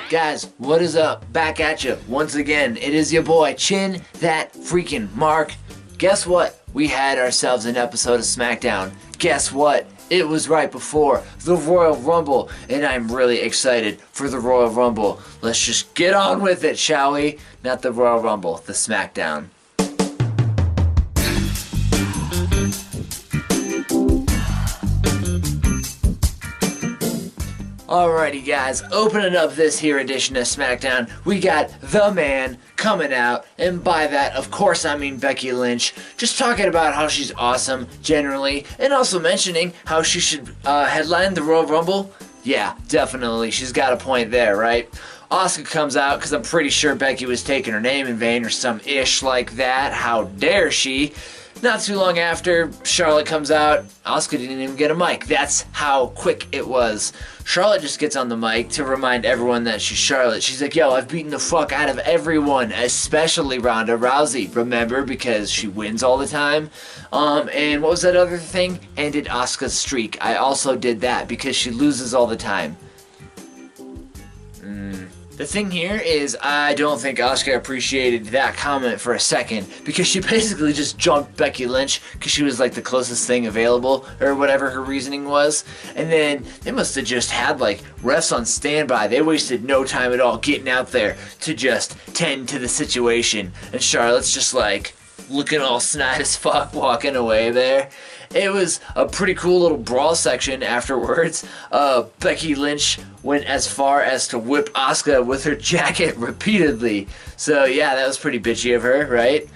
Guys, what is up? Back at you once again. It is your boy, Chin, that freaking Mark. Guess what? We had ourselves an episode of SmackDown. Guess what? It was right before the Royal Rumble, and I'm really excited for the Royal Rumble. Let's just get on with it, shall we? Not the Royal Rumble, the SmackDown. Alrighty guys, opening up this here edition of SmackDown, we got the man coming out, and by that, of course, I mean Becky Lynch, just talking about how she's awesome, generally, and also mentioning how she should headline the Royal Rumble. Yeah, definitely, she's got a point there, right? Asuka comes out, because I'm pretty sure Becky was taking her name in vain, or some ish like that, how dare she? Not too long after, Charlotte comes out. Asuka didn't even get a mic. That's how quick it was. Charlotte just gets on the mic to remind everyone that she's Charlotte. She's like, yo, I've beaten the fuck out of everyone, especially Ronda Rousey. Remember, because she wins all the time. And what was that other thing? Ended Asuka's streak. I also did that because she loses all the time. The thing here is, I don't think Asuka appreciated that comment for a second, because she basically just jumped Becky Lynch because she was like the closest thing available, or whatever her reasoning was. And then they must have just had like refs on standby. They wasted no time at all getting out there to just tend to the situation. And Charlotte's just like looking all snide as fuck walking away there. It was a pretty cool little brawl section afterwards. Becky Lynch went as far as to whip Asuka with her jacket repeatedly. So yeah, that was pretty bitchy of her, right?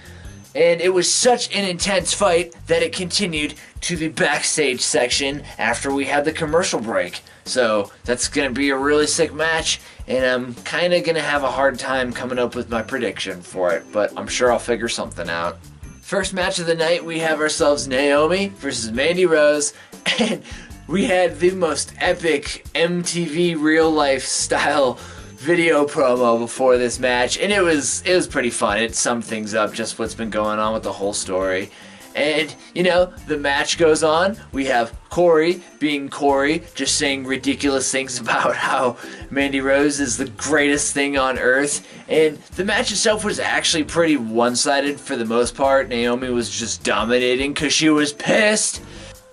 And it was such an intense fight that it continued to the backstage section after we had the commercial break. So that's going to be a really sick match, and I'm kind of going to have a hard time coming up with my prediction for it, but I'm sure I'll figure something out. First match of the night, we have ourselves Naomi versus Mandy Rose, and we had the most epic MTV real life style video promo before this match, and it was pretty fun. It summed things up, just what's been going on with the whole story. And, you know, the match goes on. We have Corey being Corey, just saying ridiculous things about how Mandy Rose is the greatest thing on earth. And the match itself was actually pretty one-sided for the most part. Naomi was just dominating because she was pissed.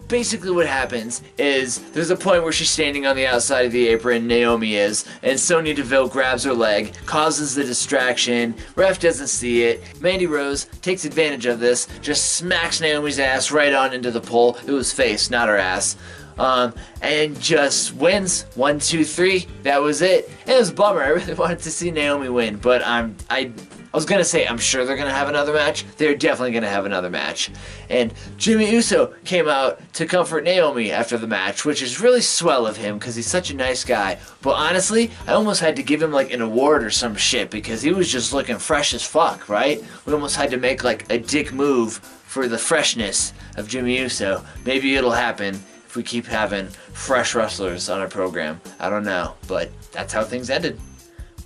Basically what happens is there's a point where she's standing on the outside of the apron, Naomi is, and Sonya Deville grabs her leg, causes the distraction, ref doesn't see it, Mandy Rose takes advantage of this, just smacks Naomi's ass right on into the pole. It was face, not her ass. And just wins. 1, 2, 3. That was it. And it was a bummer. I really wanted to see Naomi win, but I was going to say, I'm sure they're going to have another match. They're definitely going to have another match. And Jimmy Uso came out to comfort Naomi after the match, which is really swell of him because he's such a nice guy. But honestly, I almost had to give him like an award or some shit because he was just looking fresh as fuck, right? We almost had to make like a dick move for the freshness of Jimmy Uso. Maybe it'll happen if we keep having fresh wrestlers on our program. I don't know, but that's how things ended.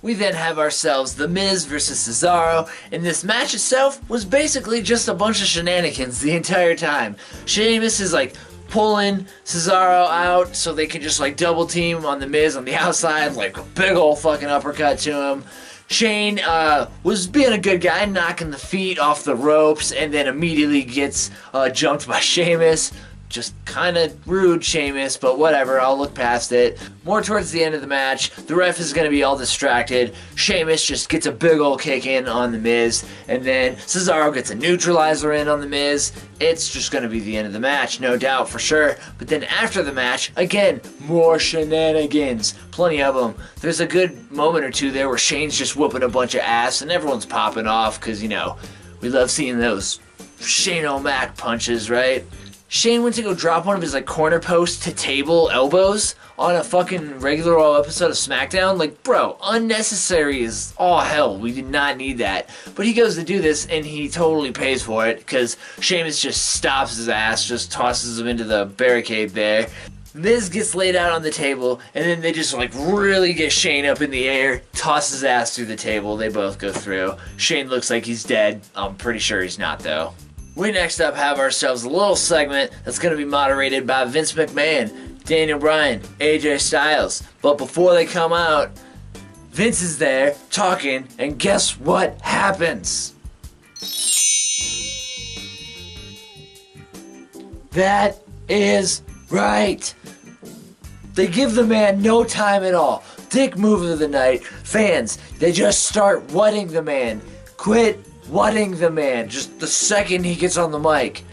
We then have ourselves The Miz versus Cesaro, and this match itself was basically just a bunch of shenanigans the entire time. Sheamus is like pulling Cesaro out so they can just like double team on The Miz on the outside, like a big ol' fucking uppercut to him. Shane was being a good guy, knocking the feet off the ropes, and then immediately gets jumped by Sheamus. Just kind of rude, Sheamus, but whatever, I'll look past it. More towards the end of the match, the ref is going to be all distracted. Sheamus just gets a big old kick in on The Miz, and then Cesaro gets a neutralizer in on The Miz. It's just going to be the end of the match, no doubt, for sure. But then after the match, again, more shenanigans. Plenty of them. There's a good moment or two there where Shane's just whooping a bunch of ass, and everyone's popping off, because, you know, we love seeing those Shane O'Mac punches, right? Shane went to go drop one of his like corner post to table elbows on a fucking regular old episode of SmackDown. Like, bro, unnecessary as all hell. We did not need that. But he goes to do this and he totally pays for it because Sheamus just stops his ass, just tosses him into the barricade there. Miz gets laid out on the table, and then they just like really get Shane up in the air, toss his ass through the table. They both go through. Shane looks like he's dead. I'm pretty sure he's not though. We next up have ourselves a little segment that's going to be moderated by Vince McMahon, Daniel Bryan, AJ Styles. But before they come out, Vince is there talking, and guess what happens? That is right. They give the man no time at all. Dick move of the night. Fans, they just start wutting the man. Quit wutting the man just the second he gets on the mic.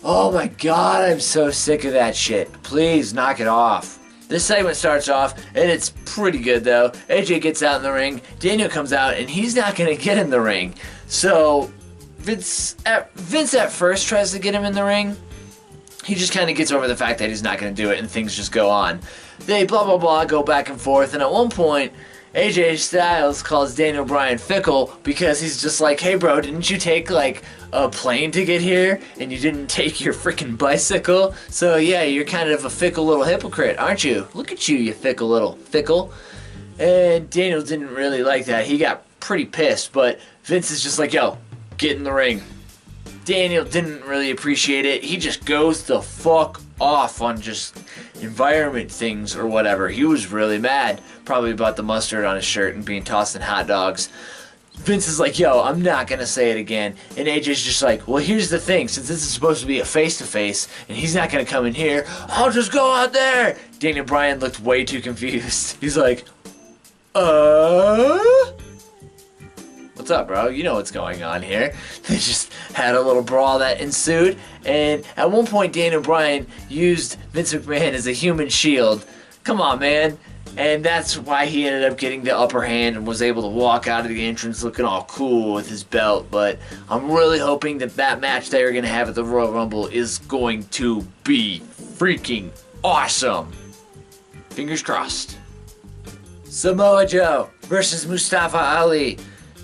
Oh my god, I'm so sick of that shit. Please knock it off. This segment starts off, and it's pretty good though. AJ gets out in the ring. Daniel comes out, and he's not going to get in the ring. So Vince at first tries to get him in the ring. He just kind of gets over the fact that he's not going to do it, and things just go on. They blah blah blah go back and forth, and at one point AJ Styles calls Daniel Bryan fickle because he's just like, hey bro, didn't you take like a plane to get here and you didn't take your freaking bicycle? So yeah, you're kind of a fickle little hypocrite, aren't you? Look at you, you fickle little fickle. And Daniel didn't really like that. He got pretty pissed, but Vince is just like, yo, get in the ring. Daniel didn't really appreciate it. He just goes the fuck off on just environment things or whatever. He was really mad, probably about the mustard on his shirt and being tossed in hot dogs. Vince is like, yo, I'm not gonna say it again. And AJ's just like, well, here's the thing, since this is supposed to be a face-to-face and he's not gonna come in here, I'll just go out there. Daniel Bryan looked way too confused. He's like, what's up, bro? You know what's going on here. They just had a little brawl that ensued, and at one point Daniel Bryan used Vince McMahon as a human shield. Come on, man. And that's why he ended up getting the upper hand and was able to walk out of the entrance looking all cool with his belt. But I'm really hoping that that match they are going to have at the Royal Rumble is going to be freaking awesome. Fingers crossed. Samoa Joe versus Mustafa Ali.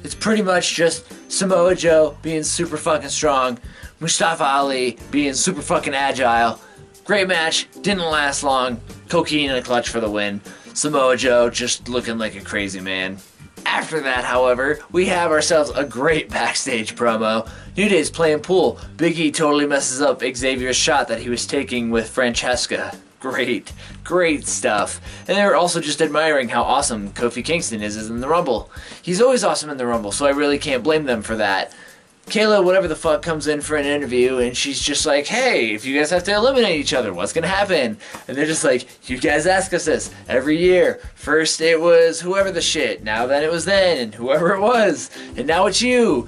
It's pretty much just Samoa Joe being super fucking strong, Mustafa Ali being super fucking agile. Great match, didn't last long. Cocaine in a clutch for the win. Samoa Joe just looking like a crazy man. After that, however, we have ourselves a great backstage promo. New Day's playing pool. Big E totally messes up Xavier's shot that he was taking with Francesca. Great stuff. And they were also just admiring how awesome Kofi Kingston is in the Rumble. He's always awesome in the Rumble, so I really can't blame them for that. Kayla, whatever the fuck, comes in for an interview, and she's just like, hey, if you guys have to eliminate each other, what's gonna happen? And they're just like, you guys ask us this every year. First it was whoever the shit, now then it was then, and whoever it was, and now it's you.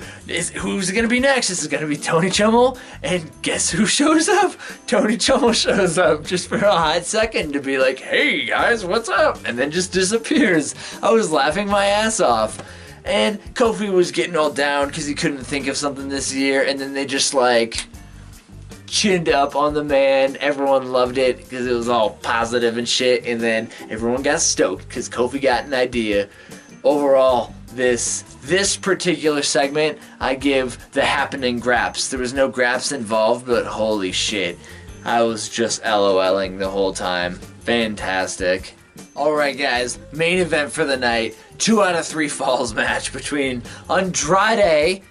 Who's it gonna be next? This is gonna be Tony Chummel, and guess who shows up? Tony Chummel shows up just for a hot second to be like, hey guys, what's up? And then just disappears. I was laughing my ass off. And Kofi was getting all down because he couldn't think of something this year, and then they just like chinned up on the man. Everyone loved it because it was all positive and shit, and then everyone got stoked because Kofi got an idea. Overall, this particular segment, I give the happening graps. There was no graps involved, but holy shit, I was just LOLing the whole time. Fantastic. Alright guys, main event for the night, 2 out of 3 falls match between Andrade,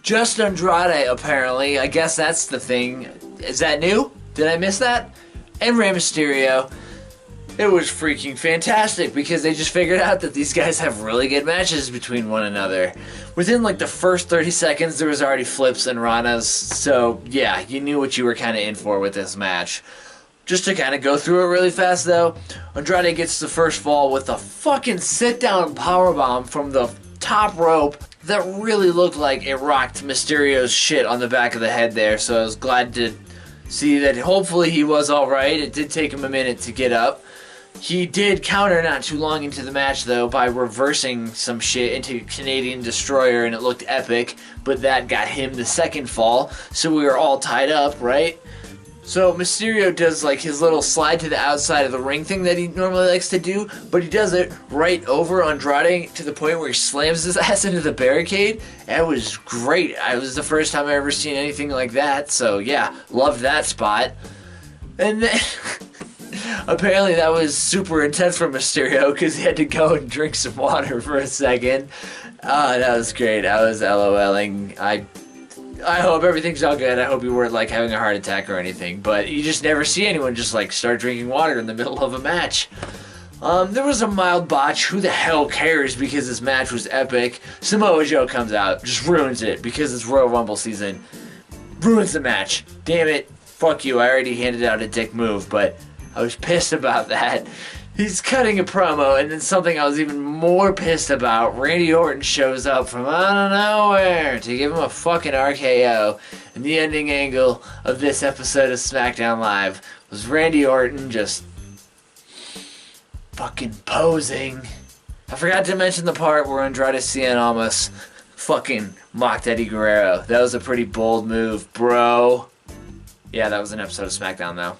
just Andrade apparently, I guess that's the thing. Is that new? Did I miss that? And Rey Mysterio. It was freaking fantastic because they just figured out that these guys have really good matches between one another. Within like the first 30 seconds there was already flips and ranas, so yeah, you knew what you were kind of in for with this match. Just to kind of go through it really fast though, Andrade gets the first fall with a fucking sit-down powerbomb from the top rope that really looked like it rocked Mysterio's shit on the back of the head there, so I was glad to see that hopefully he was alright. It did take him a minute to get up. He did counter not too long into the match though by reversing some shit into Canadian Destroyer and it looked epic, but that got him the second fall, so we were all tied up, right? So Mysterio does like his little slide to the outside of the ring thing that he normally likes to do, but he does it right over Andrade to the point where he slams his ass into the barricade. That was great. It was the first time I ever seen anything like that, so yeah, loved that spot. And then apparently that was super intense for Mysterio because he had to go and drink some water for a second. That was great. I was LOLing. I hope everything's all good. I hope you weren't like having a heart attack or anything. But you just never see anyone just like start drinking water in the middle of a match. There was a mild botch. Who the hell cares, because this match was epic. Samoa Joe comes out, just ruins it because it's Royal Rumble season. Ruins the match. Damn it. Fuck you. I already handed out a dick move, but I was pissed about that. He's cutting a promo, and then something I was even more pissed about. Randy Orton shows up from out of nowhere to give him a fucking RKO. And the ending angle of this episode of SmackDown Live was Randy Orton just fucking posing. I forgot to mention the part where Andrade Cien almost fucking mocked Eddie Guerrero. That was a pretty bold move, bro. Yeah, that was an episode of SmackDown, though.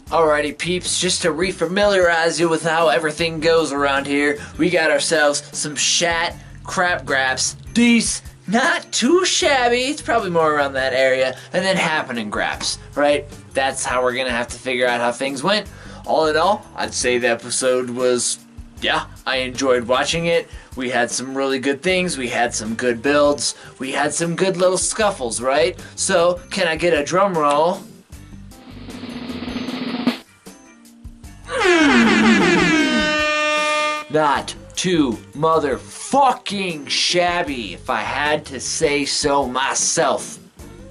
Alrighty, peeps, just to refamiliarize you with how everything goes around here, we got ourselves some shat crap graps. These, not too shabby, it's probably more around that area, and then happening graps, right? That's how we're gonna have to figure out how things went. All in all, I'd say the episode was, yeah, I enjoyed watching it. We had some really good things, we had some good builds, we had some good little scuffles, right? So, can I get a drum roll? Not too motherfucking shabby, if I had to say so myself.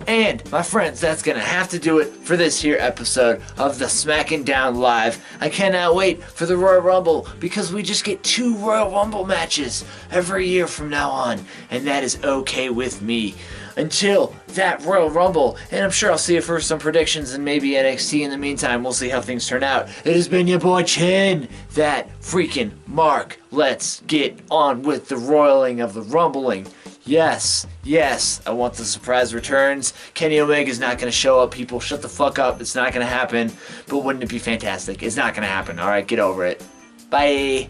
And, my friends, that's gonna have to do it for this here episode of the SmackDown Live. I cannot wait for the Royal Rumble, because we just get 2 Royal Rumble matches every year from now on, and that is okay with me. Until that Royal Rumble, and I'm sure I'll see you for some predictions and maybe NXT in the meantime. We'll see how things turn out. It has been your boy Chin, that freaking Mark. Let's get on with the roiling of the rumbling. Yes, I want the surprise returns. Kenny Omega's not going to show up, people. Shut the fuck up. It's not going to happen. But wouldn't it be fantastic? It's not going to happen. Alright, get over it. Bye.